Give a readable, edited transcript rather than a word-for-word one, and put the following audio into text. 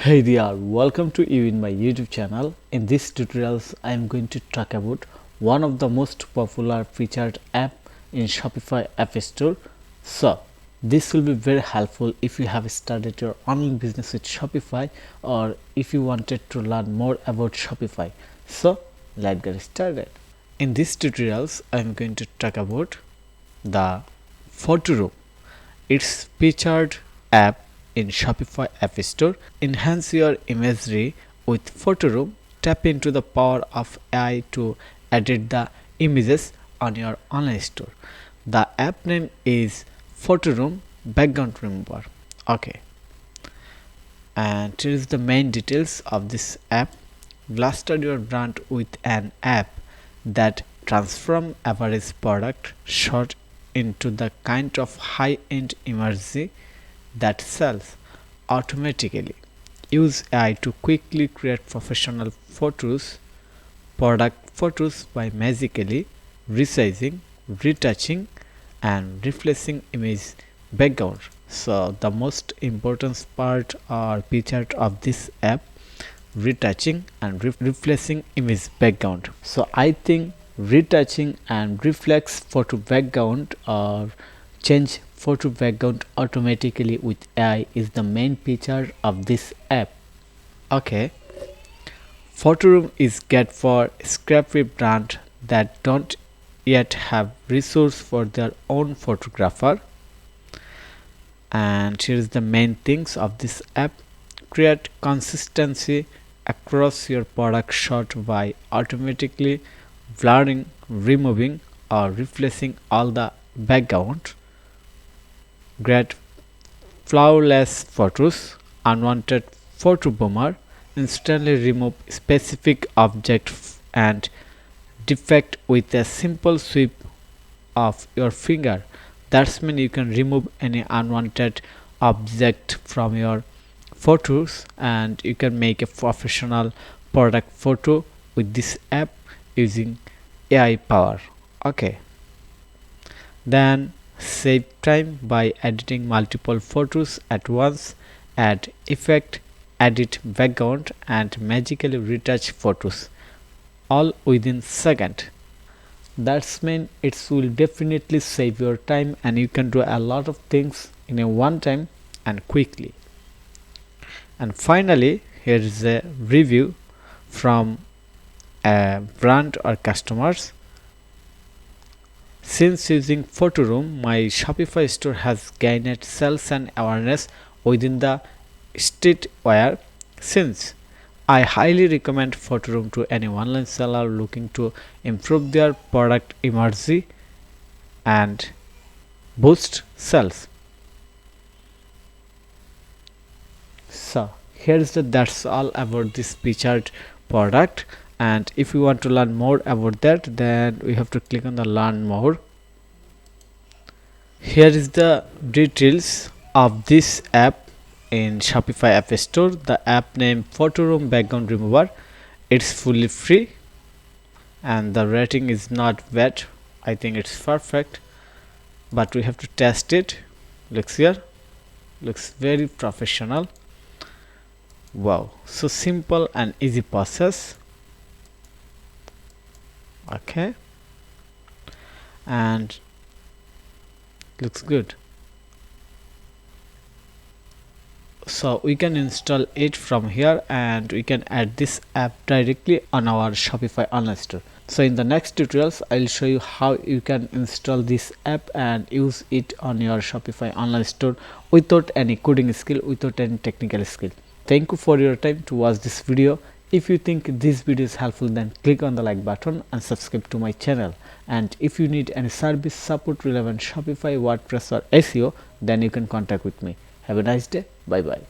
Hey there, welcome to you in my YouTube channel. In this tutorials, I am going to talk about one of the most popular featured app in Shopify App Store. So, this will be very helpful if you have started your online business with Shopify or if you wanted to learn more about Shopify. So, let's get started. In this tutorials, I am going to talk about the PhotoRoom. It's featured app in Shopify App Store. Enhance your imagery with PhotoRoom. Tap into the power of AI to edit the images on your online store. The app name is PhotoRoom Background Remover. Okay, and here is the main details of this app. Blaster your brand with an app that transforms average product shot into the kind of high-end imagery that sells automatically. Use AI to quickly create professional photos, product photos by magically resizing, retouching, and replacing image background. So the most important part or feature of this app, retouching and replacing image background. So I think retouching and reflex photo background or change photo background automatically with AI is the main feature of this app. Okay, PhotoRoom is good for scrappy brands that don't yet have resource for their own photographer. And here's the main things of this app. Create consistency across your product shot by automatically blurring, removing, or replacing all the background. Create flawless photos. Unwanted photo boomer. Instantly remove specific object and defect with a simple sweep of your finger. That's mean you can remove any unwanted object from your photos and you can make a professional product photo with this app using AI power. Okay, then save time by editing multiple photos at once. Add effect, edit background, and magically retouch photos all within second. That's mean it will definitely save your time and you can do a lot of things in a one time and quickly. And finally, here is a review from a brand or customers. Since using PhotoRoom, my Shopify store has gained sales and awareness within the streetwear. Since I highly recommend PhotoRoom to any online seller looking to improve their product imagery and boost sales. So that's all about this featured product, and if you want to learn more about that, then we have to click on the learn more. Here is the details of this app in Shopify App Store. The app name PhotoRoom Background Remover. It's fully free and the rating is not bad. I think it's perfect, but we have to test it. Looks here, looks very professional. Wow, so simple and easy process. Okay, and looks good. So we can install it from here and we can add this app directly on our Shopify online store. So in the next tutorials, I'll show you how you can install this app and use it on your Shopify online store without any coding skill, without any technical skill. Thank you for your time to watch this video. If you think this video is helpful, then click on the like button and subscribe to my channel. And if you need any service support relevant Shopify, WordPress or SEO, then you can contact with me. Have a nice day. Bye bye.